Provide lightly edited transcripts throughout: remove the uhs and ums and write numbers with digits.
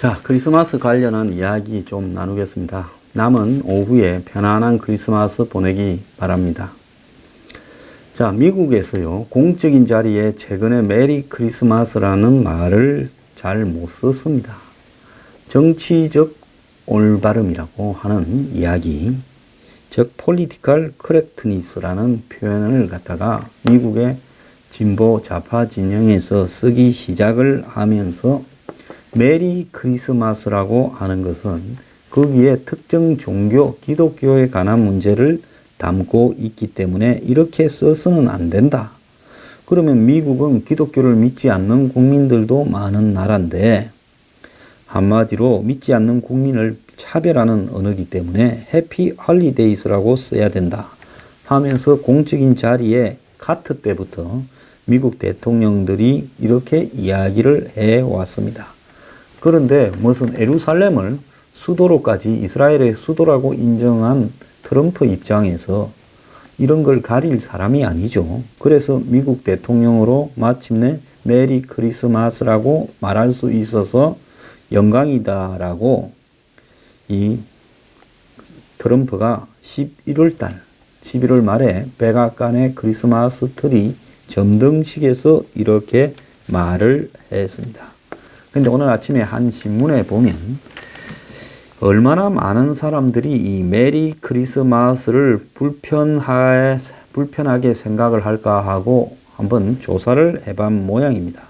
자, 크리스마스 관련한 이야기 좀 나누겠습니다. 남은 오후에 편안한 크리스마스 보내기 바랍니다. 자, 미국에서요, 공적인 자리에 최근에 메리 크리스마스라는 말을 잘 못 썼습니다. 정치적 올바름이라고 하는 이야기, 즉 political correctness라는 표현을 갖다가 미국의 진보 좌파 진영에서 쓰기 시작을 하면서 메리 크리스마스라고 하는 것은 거기에 특정 종교, 기독교에 관한 문제를 담고 있기 때문에 이렇게 써서는 안 된다. 그러면 미국은 기독교를 믿지 않는 국민들도 많은 나라인데 한마디로 믿지 않는 국민을 차별하는 언어이기 때문에 해피 홀리데이스라고 써야 된다 하면서 공적인 자리에 카트 때부터 미국 대통령들이 이렇게 이야기를 해왔습니다. 그런데 무슨 예루살렘을 수도로까지 이스라엘의 수도라고 인정한 트럼프 입장에서 이런 걸 가릴 사람이 아니죠. 그래서 미국 대통령으로 마침내 메리 크리스마스라고 말할 수 있어서 영광이다라고 이 트럼프가 11월 말에 백악관의 크리스마스 트리 점등식에서 이렇게 말을 했습니다. 근데 오늘 아침에 한 신문에 보면 얼마나 많은 사람들이 이 메리 크리스마스를 불편하게 생각을 할까 하고 한번 조사를 해본 모양입니다.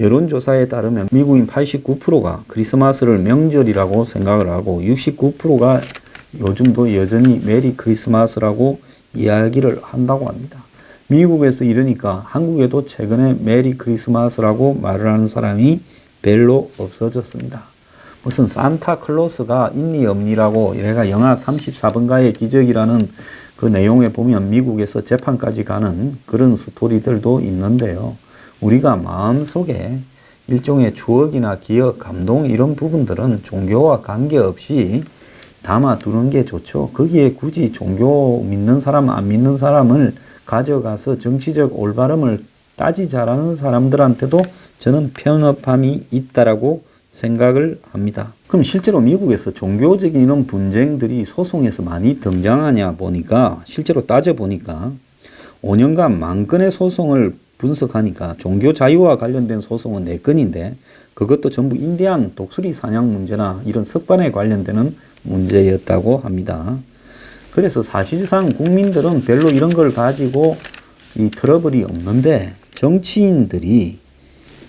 여론조사에 따르면 미국인 89%가 크리스마스를 명절이라고 생각을 하고 69%가 요즘도 여전히 메리 크리스마스라고 이야기를 한다고 합니다. 미국에서 이러니까 한국에도 최근에 메리 크리스마스라고 말을 하는 사람이 별로 없어졌습니다. 무슨 산타클로스가 있니 없니라고 얘가 영화 34번가의 기적이라는 그 내용에 보면 미국에서 재판까지 가는 그런 스토리들도 있는데요. 우리가 마음속에 일종의 추억이나 기억, 감동 이런 부분들은 종교와 관계없이 담아두는 게 좋죠. 거기에 굳이 종교 믿는 사람, 안 믿는 사람을 가져가서 정치적 올바름을 따지자라는 사람들한테도 저는 편협함이 있다라고 생각을 합니다. 그럼 실제로 미국에서 종교적인 이런 분쟁들이 소송에서 많이 등장하냐 보니까 실제로 따져보니까 5년간 10,000건의 소송을 분석하니까 종교 자유와 관련된 소송은 4건인데 그것도 전부 인디안 독수리 사냥 문제나 이런 석반에 관련되는 문제였다고 합니다. 그래서 사실상 국민들은 별로 이런 걸 가지고 이 트러블이 없는데 정치인들이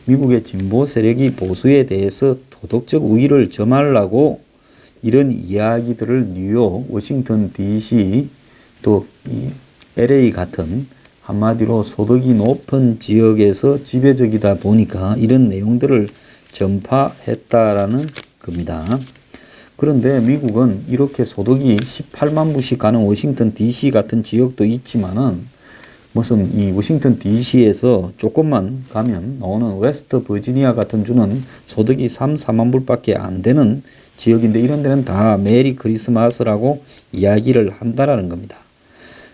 미국의 진보 세력이 보수에 대해서 도덕적 우위를 점하려고 이런 이야기들을 뉴욕, 워싱턴 DC 또 이 LA 같은 한마디로 소득이 높은 지역에서 지배적이다 보니까 이런 내용들을 전파했다라는 겁니다. 그런데 미국은 이렇게 소득이 18만 불씩 가는 워싱턴 DC 같은 지역도 있지만은 무슨 이 워싱턴 DC에서 조금만 가면 나오는 웨스트 버지니아 같은 주는 소득이 3, 4만 불밖에 안 되는 지역인데 이런 데는 다 메리 크리스마스라고 이야기를 한다라는 겁니다.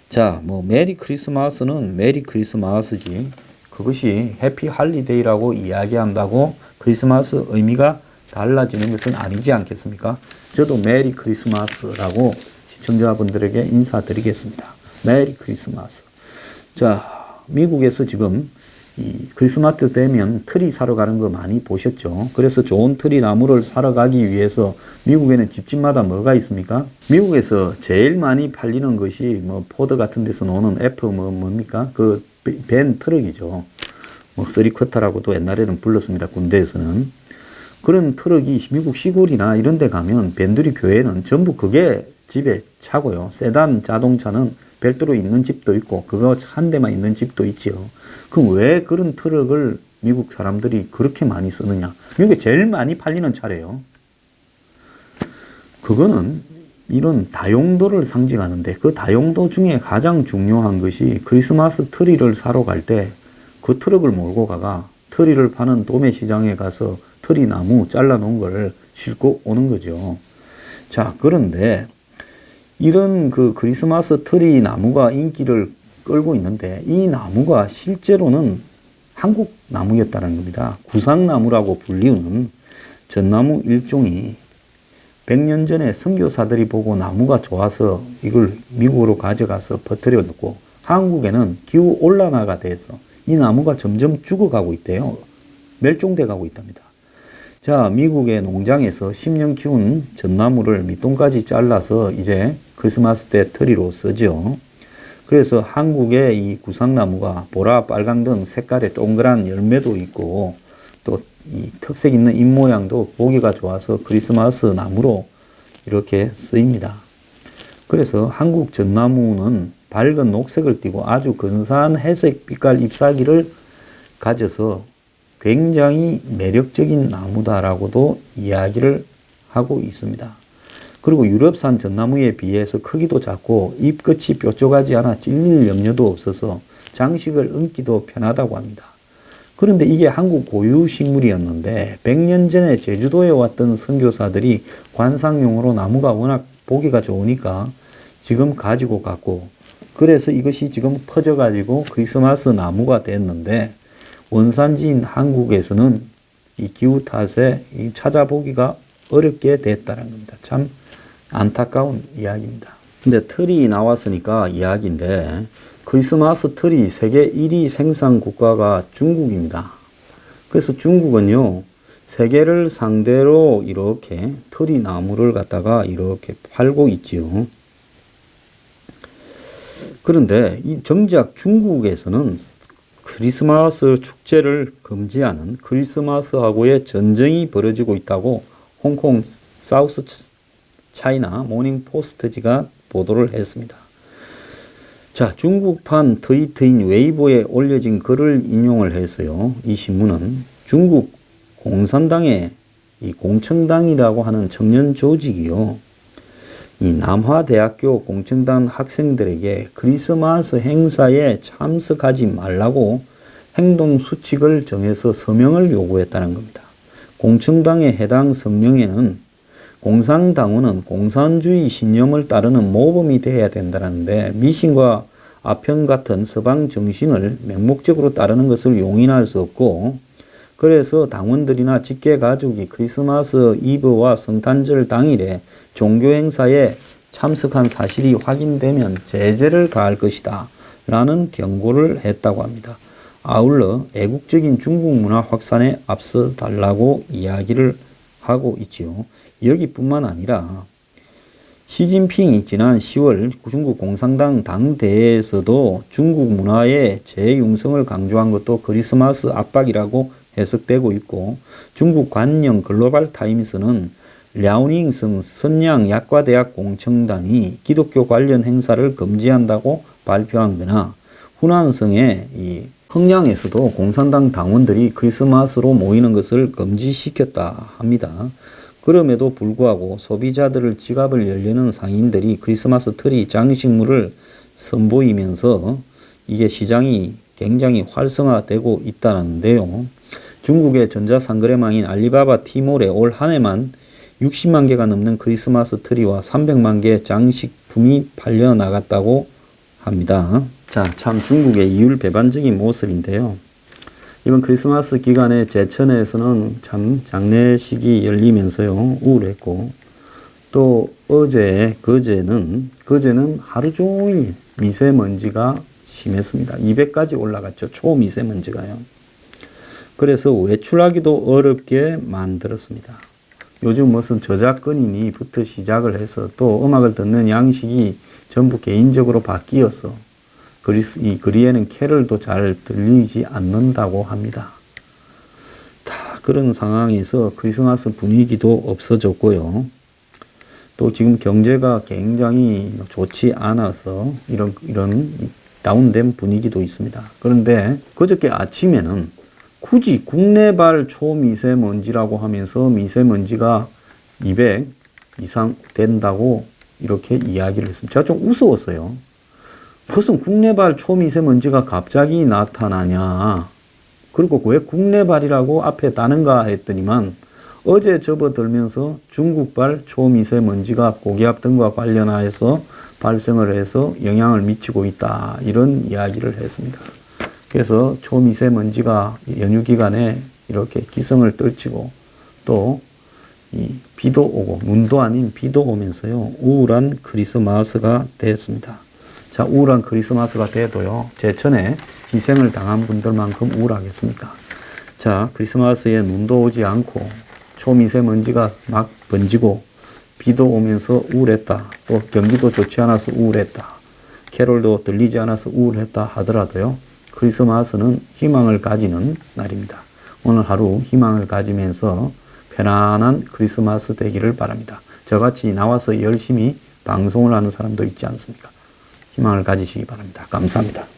자, 뭐 메리 크리스마스는 메리 크리스마스지 그것이 해피 할리데이라고 이야기한다고 크리스마스 의미가 달라지는 것은 아니지 않겠습니까? 저도 메리 크리스마스라고 시청자분들에게 인사드리겠습니다. 메리 크리스마스. 자, 미국에서 지금 이 크리스마스 되면 트리 사러 가는 거 많이 보셨죠? 그래서 좋은 트리 나무를 사러 가기 위해서 미국에는 집집마다 뭐가 있습니까? 미국에서 제일 많이 팔리는 것이 뭐 포드 같은 데서 나오는 F 뭡니까? 그 벤 트럭이죠. 뭐 쓰리쿼터라고도 옛날에는 불렀습니다. 군대에서는. 그런 트럭이 미국 시골이나 이런 데 가면 밴드리 교회는 전부 그게 집에 차고요. 세단 자동차는 별도로 있는 집도 있고 그거 한 대만 있는 집도 있지요. 그럼 왜 그런 트럭을 미국 사람들이 그렇게 많이 쓰느냐? 미국에 제일 많이 팔리는 차래요. 그거는 이런 다용도를 상징하는데 그 다용도 중에 가장 중요한 것이 크리스마스 트리를 사러 갈 때 그 트럭을 몰고 가가 트리를 파는 도매시장에 가서 트리 나무 잘라놓은 걸 싣고 오는 거죠. 자, 그런데 이런 그 크리스마스 트리 나무가 인기를 끌고 있는데 이 나무가 실제로는 한국 나무였다는 겁니다. 구상나무라고 불리우는 전나무 일종이 100년 전에 선교사들이 보고 나무가 좋아서 이걸 미국으로 가져가서 퍼뜨려 놓고 한국에는 기후 온난화가 돼서 이 나무가 점점 죽어가고 있대요. 멸종돼 가고 있답니다. 자, 미국의 농장에서 10년 키운 전나무를 밑동까지 잘라서 이제 크리스마스 때 트리로 쓰죠. 그래서 한국의 이 구상나무가 보라, 빨강 등 색깔의 동그란 열매도 있고 또 이 특색 있는 잎 모양도 보기가 좋아서 크리스마스 나무로 이렇게 쓰입니다. 그래서 한국 전나무는 밝은 녹색을 띠고 아주 근사한 회색 빛깔 잎사귀를 가져서 굉장히 매력적인 나무다라고도 이야기를 하고 있습니다. 그리고 유럽산 전나무에 비해서 크기도 작고 잎끝이 뾰족하지 않아 찔릴 염려도 없어서 장식을 얹기도 편하다고 합니다. 그런데 이게 한국 고유 식물이었는데 100년 전에 제주도에 왔던 선교사들이 관상용으로 나무가 워낙 보기가 좋으니까 지금 가지고 갔고 그래서 이것이 지금 퍼져가지고 크리스마스 나무가 됐는데 원산지인 한국에서는 이 기후 탓에 찾아보기가 어렵게 됐다는 겁니다. 참 안타까운 이야기입니다. 근데 틀이 나왔으니까 이야기인데 크리스마스 트리 세계 1위 생산 국가가 중국입니다. 그래서 중국은요, 세계를 상대로 이렇게 트리 나무를 갖다가 이렇게 팔고 있지요. 그런데 이 정작 중국에서는 크리스마스 축제를 금지하는 크리스마스하고의 전쟁이 벌어지고 있다고 홍콩 사우스 차이나 모닝 포스트지가 보도를 했습니다. 자, 중국판 트위터인 웨이보에 올려진 글을 인용을 해서요. 이 신문은 중국 공산당의 이 공청당이라고 하는 청년 조직이요. 이 남화대학교 공청당 학생들에게 크리스마스 행사에 참석하지 말라고 행동 수칙을 정해서 서명을 요구했다는 겁니다. 공청당의 해당 성명에는 공산당원은 공산주의 신념을 따르는 모범이 되어야 된다는데 미신과 아편 같은 서방 정신을 맹목적으로 따르는 것을 용인할 수 없고 그래서 당원들이나 직계 가족이 크리스마스 이브와 성탄절 당일에 종교 행사에 참석한 사실이 확인되면 제재를 가할 것이다 라는 경고를 했다고 합니다. 아울러 애국적인 중국 문화 확산에 앞서 달라고 이야기를 하고 있지요. 여기뿐만 아니라 시진핑이 지난 10월 중국 공산당 당대회에서도 중국 문화의 재융성을 강조한 것도 크리스마스 압박이라고 해석되고 있고 중국 관영 글로벌 타임스는 랴오닝성 선양 약과대학 공청당이 기독교 관련 행사를 금지한다고 발표한 거나 후난성의 이 흥양에서도 공산당 당원들이 크리스마스로 모이는 것을 금지시켰다 합니다. 그럼에도 불구하고 소비자들을 지갑을 열려는 상인들이 크리스마스 트리 장식물을 선보이면서 이게 시장이 굉장히 활성화되고 있다는데요. 중국의 전자상거래망인 알리바바 티몰에 올 한 해만 60만 개가 넘는 크리스마스 트리와 300만 개 장식품이 팔려 나갔다고 합니다. 자, 참 중국의 이율배반적인 모습인데요. 이번 크리스마스 기간에 제천에서는 참 장례식이 열리면서요, 우울했고, 또 그제는 하루 종일 미세먼지가 심했습니다. 200까지 올라갔죠. 초미세먼지가요. 그래서 외출하기도 어렵게 만들었습니다. 요즘 무슨 저작권이니부터 시작을 해서 또 음악을 듣는 양식이 전부 개인적으로 바뀌어서 이 거리에는 캐럴도 잘 들리지 않는다고 합니다. 다 그런 상황에서 크리스마스 분위기도 없어졌고요. 또 지금 경제가 굉장히 좋지 않아서 이런 다운된 분위기도 있습니다. 그런데 그저께 아침에는 굳이 국내발 초미세먼지라고 하면서 미세먼지가 200 이상 된다고 이렇게 이야기를 했습니다. 제가 좀 우스웠어요. 무슨 국내발 초미세먼지가 갑자기 나타나냐. 그리고 왜 국내발이라고 앞에 다는가 했더니만 어제 접어들면서 중국발 초미세먼지가 고기압 등과 관련하여서 발생을 해서 영향을 미치고 있다. 이런 이야기를 했습니다. 그래서 초미세먼지가 연휴 기간에 이렇게 기승을 떨치고 또 비도 오고 눈도 아닌 비도 오면서요. 우울한 크리스마스가 되었습니다. 자, 우울한 크리스마스가 돼도요. 제천에 희생을 당한 분들만큼 우울하겠습니까? 자, 크리스마스에 눈도 오지 않고 초미세먼지가 막 번지고 비도 오면서 우울했다. 또 경기도 좋지 않아서 우울했다. 캐롤도 들리지 않아서 우울했다 하더라도요. 크리스마스는 희망을 가지는 날입니다. 오늘 하루 희망을 가지면서 편안한 크리스마스 되기를 바랍니다. 저같이 나와서 열심히 방송을 하는 사람도 있지 않습니까? 희망을 가지시기 바랍니다. 감사합니다.